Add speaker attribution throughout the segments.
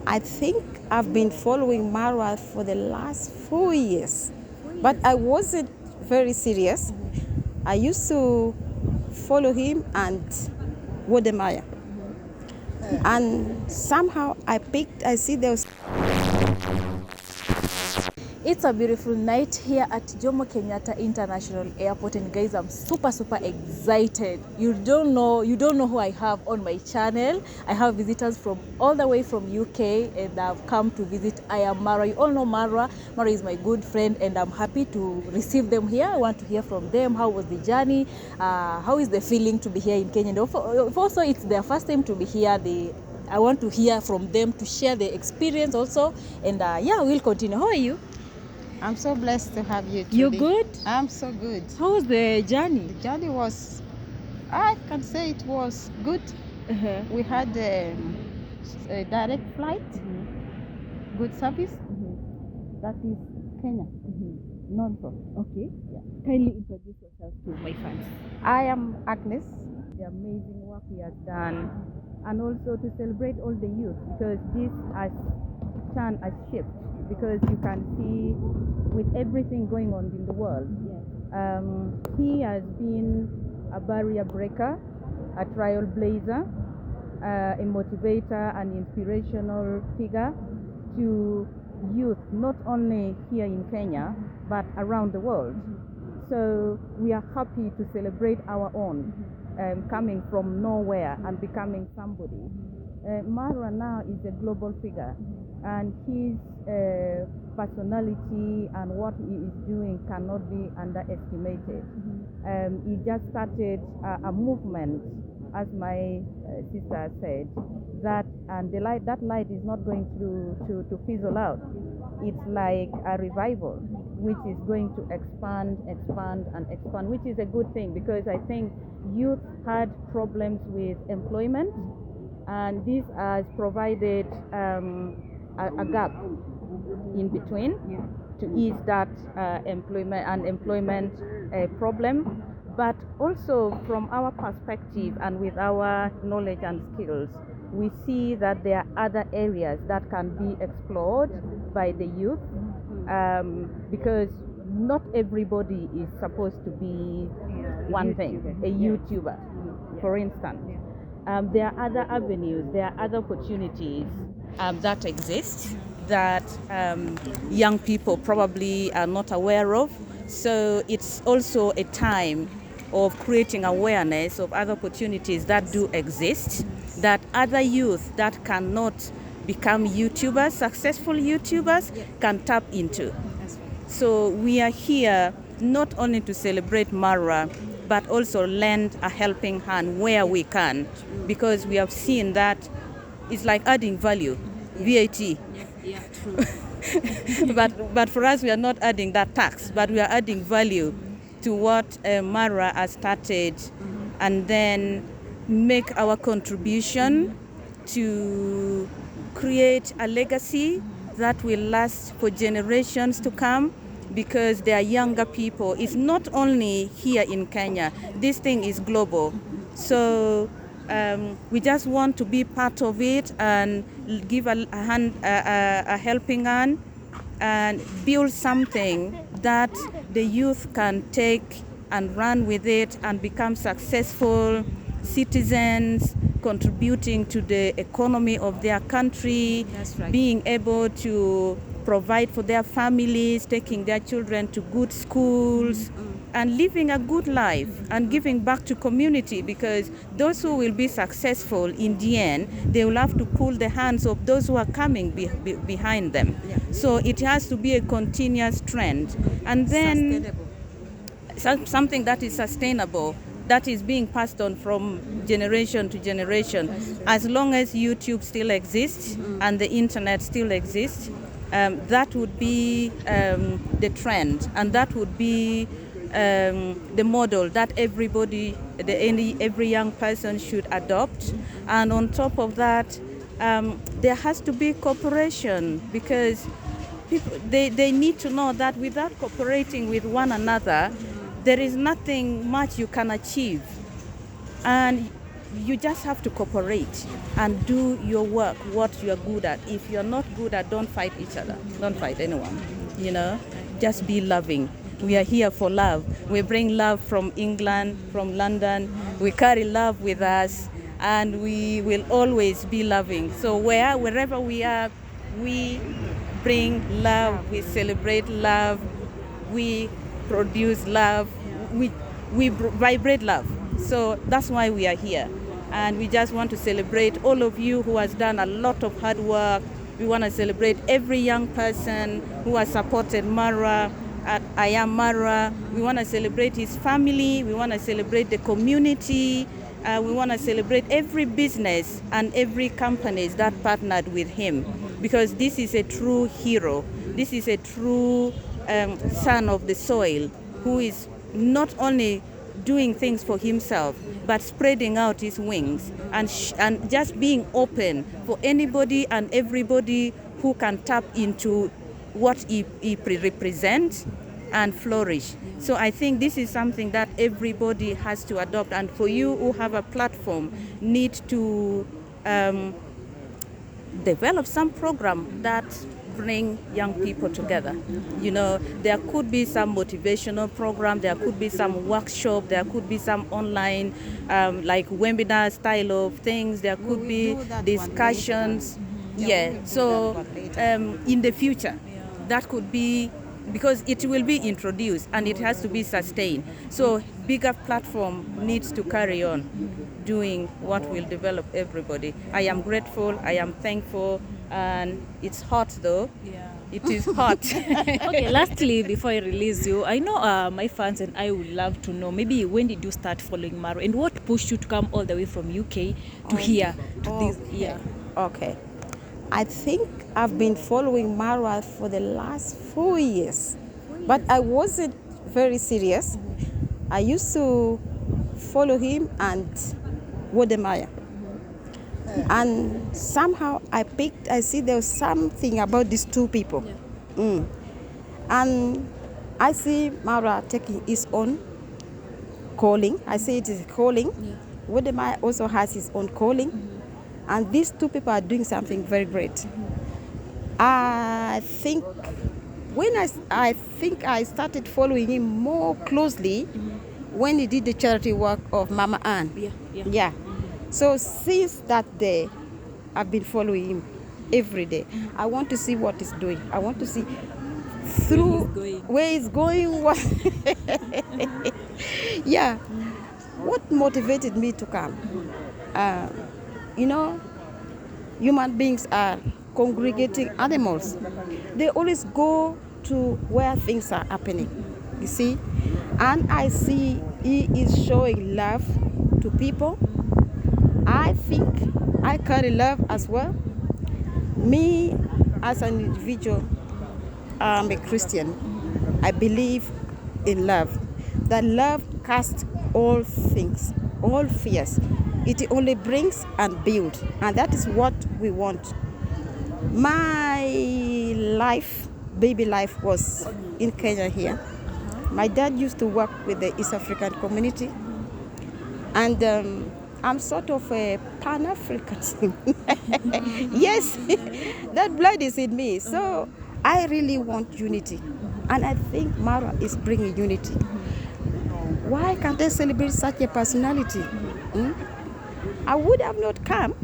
Speaker 1: I think I've been following Marwa for the last 4 years, but I wasn't very serious. I used to follow him and Wodemaya. And somehow I see there was.
Speaker 2: It's a beautiful night here at Jomo Kenyatta International Airport, and guys, I'm super excited. You don't know who I have on my channel. I have visitors from all the way from UK, and I've come to visit. I am Marwa. You all know Marwa. Marwa is my good friend, and I'm happy to receive them here. I want to hear from them. How was the journey? How is the feeling to be here in Kenya? And if also it's their first time to be here, I want to hear from them to share their experience also. And yeah, we'll continue. How are you?
Speaker 1: I'm so blessed to have you today.
Speaker 2: You good?
Speaker 1: I'm so good.
Speaker 2: How was the journey?
Speaker 1: The journey was, I can say it was good. We had a direct flight, good service. That is Kenya, Untold.
Speaker 2: Okay.
Speaker 1: Yeah.
Speaker 2: Kindly introduce yourself to my fans.
Speaker 1: I am Agnes.
Speaker 3: The amazing work he has done, and also to celebrate all the youth, because this has turned a shift, because you can see with everything going on in the world, he has been a barrier breaker, a trailblazer, a motivator and inspirational figure to youth, not only here in Kenya but around the world. So we are happy to celebrate our own coming from nowhere and becoming somebody. Marwa now is a global figure, and his personality and what he is doing cannot be underestimated. He just started a movement, as my sister said, that light is not going to fizzle out. It's like a revival, which is going to expand, which is a good thing, because I think youth had problems with employment, and this has provided a gap in between to ease that employment problem. But also from our perspective and with our knowledge and skills, we see that there are other areas that can be explored by the youth, because not everybody is supposed to be one thing, a YouTuber, for instance. There are other avenues, there are other opportunities that exist that young people probably are not aware of. So it's also a time of creating awareness of other opportunities that do exist, that other youth that cannot become YouTubers, successful YouTubers, can tap into. So we are here not only to celebrate Marwa, but also lend a helping hand where we can, because we have seen that it's like adding value, VAT.
Speaker 1: Yeah, true.
Speaker 3: but for us, we are not adding that tax, but we are adding value to what Marwa has started, and then make our contribution to create a legacy that will last for generations to come, because there are younger people. It's not only here in Kenya. This thing is global. So we just want to be part of it and give a helping hand, and build something that the youth can take and run with it and become successful citizens, contributing to the economy of their country.
Speaker 1: That's right.
Speaker 3: Being able to provide for their families, taking their children to good schools, and living a good life and giving back to community, because those who will be successful in the end, they will have to pull the hands of those who are coming behind them.
Speaker 1: Yeah.
Speaker 3: So it has to be a continuous trend, and then something that is sustainable, that is being passed on from generation to generation. As long as YouTube still exists and the internet still exists, that would be the trend, and that would be the model that every young person should adopt. And on top of that, there has to be cooperation, because people, they need to know that without cooperating with one another, there is nothing much you can achieve. And you just have to cooperate and do your work, what you're good at. If you're not good at, don't fight each other. Don't fight anyone, you know. Just be loving. We are here for love. We bring love from England, from London. We carry love with us, and we will always be loving. So wherever we are, we bring love, we celebrate love, we produce love, we vibrate love. So that's why we are here. And we just want to celebrate all of you who has done a lot of hard work. We want to celebrate every young person who has supported Marwa. I am Marwa. We want to celebrate his family. We want to celebrate the community. We want to celebrate every business and every company that partnered with him, because this is a true hero. This is a true son of the soil who is not only doing things for himself, but spreading out his wings and just being open for anybody and everybody who can tap into what he represents and flourish. So I think this is something that everybody has to adopt, and for you who have a platform, need to develop some program that bring young people together. You know, there could be some motivational program, there could be some workshop, there could be some online like webinar style of things, there could be discussions. So in the future, that could be, because it will be introduced and it has to be sustained. So bigger platform needs to carry on doing what will develop everybody. I am grateful, I am thankful, and it's hot though.
Speaker 2: Yeah.
Speaker 3: It is hot.
Speaker 2: Okay, lastly, before I release you, I know my fans and I would love to know, maybe when did you start following Marwa, and what pushed you to come all the way from UK to here, to this? Yeah.
Speaker 1: Okay. I think I've been following Marwa for the last 4 years, but I wasn't very serious. I used to follow him and Wodemaya. And somehow I see there was something about these two people. And I see Marwa taking his own calling. I say it is a calling. Wodemaya also has his own calling. And these two people are doing something very great. I think when I started following him more closely when he did the charity work of Mama Ann. Yeah. So since that day, I've been following him every day. I want to see what he's doing. I want to see through where he's going. What yeah. What motivated me to come? You know, human beings are congregating animals. They always go to where things are happening, you see. And I see he is showing love to people. I think I carry love as well. Me, as an individual, I'm a Christian. I believe in love. That love casts all things, all fears. It only brings and builds, and that is what we want. My life, baby life, was in Kenya here. My dad used to work with the East African community, and I'm sort of a Pan-African. Yes, that blood is in me. So I really want unity, and I think Marwa is bringing unity. Why can't I celebrate such a personality? I would have not come,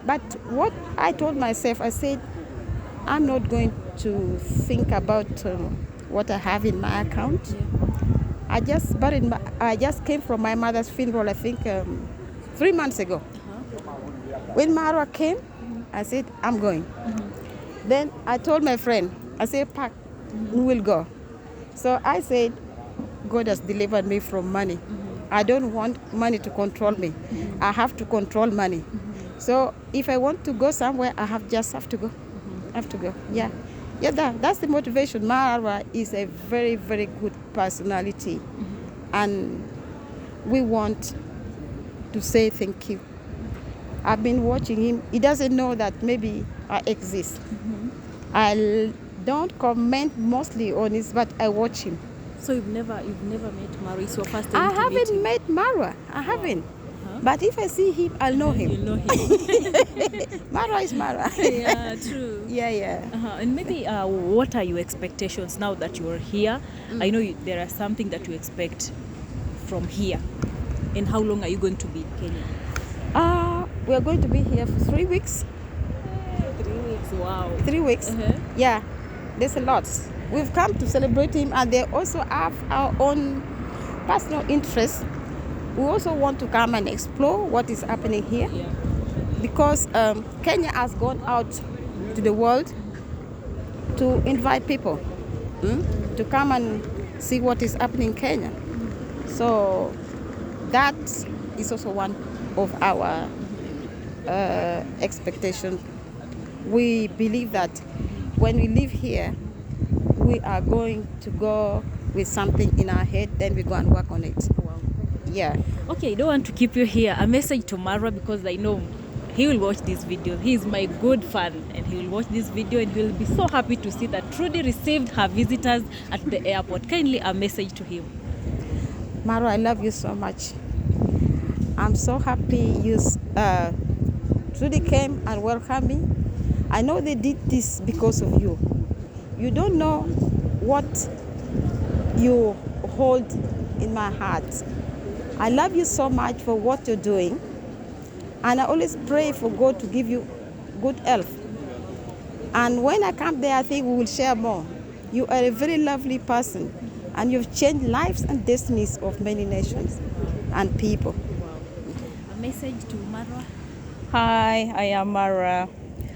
Speaker 1: but what I told myself, I said, I'm not going to think about what I have in my account. I just came from my mother's funeral, I think 3 months ago. When Marwa came, I said, I'm going. Then I told my friend, I said, Pack, we will go. So I said, God has delivered me from money. I don't want money to control me. I have to control money. So if I want to go somewhere, I have to go. I have to go. Yeah, that's the motivation. Marwa is a very, very good personality, and we want to say thank you. I've been watching him. He doesn't know that maybe I exist. I don't comment mostly on this, but I watch him.
Speaker 2: So you've never met Marwa? It's your first time
Speaker 1: I haven't met Marwa. I haven't. But if I see him, I'll know him.
Speaker 2: You know him.
Speaker 1: Marwa is Marwa.
Speaker 2: Yeah, true.
Speaker 1: Yeah.
Speaker 2: And maybe what are your expectations now that you are here? I know there are something that you expect from here. And how long are you going to be in Kenya?
Speaker 1: We are going to be here for 3 weeks.
Speaker 2: 3 weeks, wow.
Speaker 1: 3 weeks. Yeah, there's a lot. We've come to celebrate him, and they also have our own personal interests. We also want to come and explore what is happening here,
Speaker 2: Yeah.
Speaker 1: because Kenya has gone out to the world to invite people to come and see what is happening in Kenya. So that is also one of our expectations. We believe that when we live here, we are going to go with something in our head, then we go and work on it.
Speaker 2: Wow.
Speaker 1: Yeah.
Speaker 2: Okay, I don't want to keep you here. A message to Marwa, because I know he will watch this video. He is my good fan, and he will watch this video and he will be so happy to see that Trudy received her visitors at the airport. Kindly a message to him.
Speaker 1: Marwa, I love you so much. I'm so happy you Trudy came and welcomed me. I know they did this because of you. You don't know what you hold in my heart. I love you so much for what you're doing. And I always pray for God to give you good health. And when I come there, I think we will share more. You are a very lovely person, and you've changed lives and destinies of many nations and people.
Speaker 2: A message to Marwa.
Speaker 3: Hi, I am Marwa.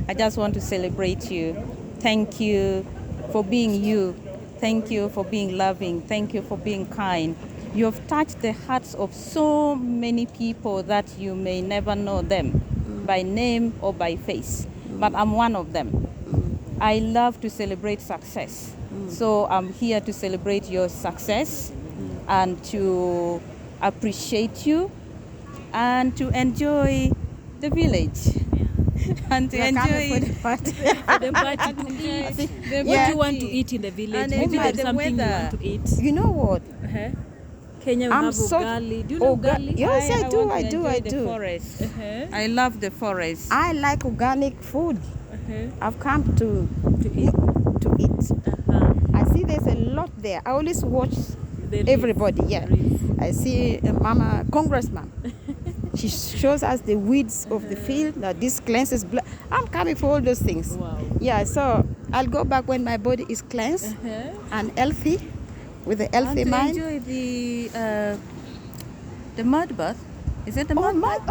Speaker 3: I just want to celebrate you. Thank you for being you. Thank you for being loving. Thank you for being kind. You have touched the hearts of so many people that you may never know them by name or by face, but I'm one of them. I love to celebrate success. So I'm here to celebrate your success and to appreciate you and to enjoy the village. And to enjoy
Speaker 2: The party. What do you want to eat in the village?
Speaker 3: And
Speaker 2: Maybe
Speaker 3: enjoy
Speaker 2: there's
Speaker 3: the
Speaker 2: something you
Speaker 3: weather.
Speaker 2: want to eat.
Speaker 1: You know what?
Speaker 2: Kenya will have ugali. Do you know ugali?
Speaker 1: Yes, I do.
Speaker 3: want to enjoy
Speaker 1: I
Speaker 3: the
Speaker 1: do.
Speaker 3: forest. I love the forest.
Speaker 1: I like organic food. I've come to
Speaker 2: eat.
Speaker 1: eat. I see there's a lot there. I always watch
Speaker 2: There is.
Speaker 1: everybody. Yeah,
Speaker 2: There is.
Speaker 1: I see Mama Congressman. She shows us the weeds of the field. That this cleanses blood. I'm coming for all those things.
Speaker 2: Wow.
Speaker 1: Yeah, so I'll go back when my body is cleansed and healthy, with a healthy
Speaker 3: And to
Speaker 1: mind.
Speaker 3: enjoy the mud bath. Is it the mud bath?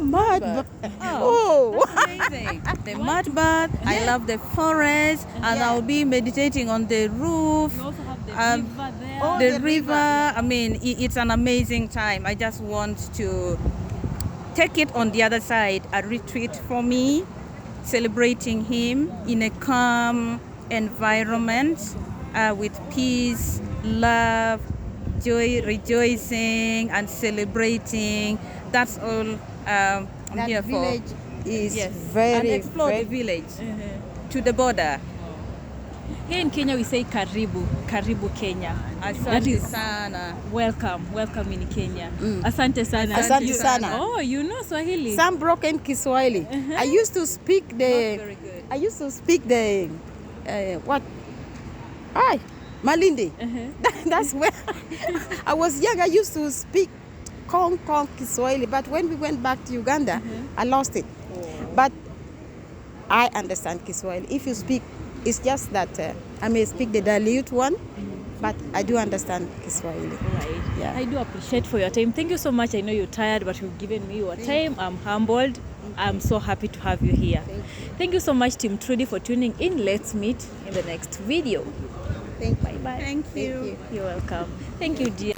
Speaker 1: Mud. Oh.
Speaker 3: Amazing. The mud bath. I love the forest, and I'll be meditating on the roof.
Speaker 2: You also have the
Speaker 3: Um,
Speaker 2: river there.
Speaker 1: Oh,
Speaker 3: The
Speaker 1: the
Speaker 3: river.
Speaker 1: river.
Speaker 3: I mean, it's an amazing time. I just want to take it on the other side, a retreat for me, celebrating him in a calm environment with peace, love, joy, rejoicing, and celebrating. That's all I'm
Speaker 1: That
Speaker 3: here for.
Speaker 1: village is
Speaker 3: Yes,
Speaker 1: very,
Speaker 3: and explore
Speaker 1: very
Speaker 3: the village to the border.
Speaker 2: Here in Kenya we say karibu, karibu Kenya. That
Speaker 3: Asante
Speaker 2: is
Speaker 3: sana.
Speaker 2: welcome in Kenya. Asante sana.
Speaker 1: Asante
Speaker 2: You-
Speaker 1: sana.
Speaker 2: Oh, you know Swahili.
Speaker 1: some broken Kiswahili. I used to speak
Speaker 3: Not
Speaker 1: the.
Speaker 3: very good.
Speaker 1: I used to speak the. What? Malindi. That's where I was young. I used to speak Kong Kiswahili, but when we went back to Uganda, I lost it. But I understand Kiswahili. If you speak, it's just that I may speak the dilute one, but I do understand Kiswahili.
Speaker 2: Right.
Speaker 1: Yeah.
Speaker 2: I do appreciate for your time. Thank you so much. I know you're tired, but you've given me your time. I'm humbled. I'm so happy to have you here. Thank you so much, Team Trudy, for tuning in. Let's meet in the next video.
Speaker 1: Thank you.
Speaker 2: Bye bye.
Speaker 3: Thank you.
Speaker 1: Thank you.
Speaker 2: You're welcome. Thank you, dear.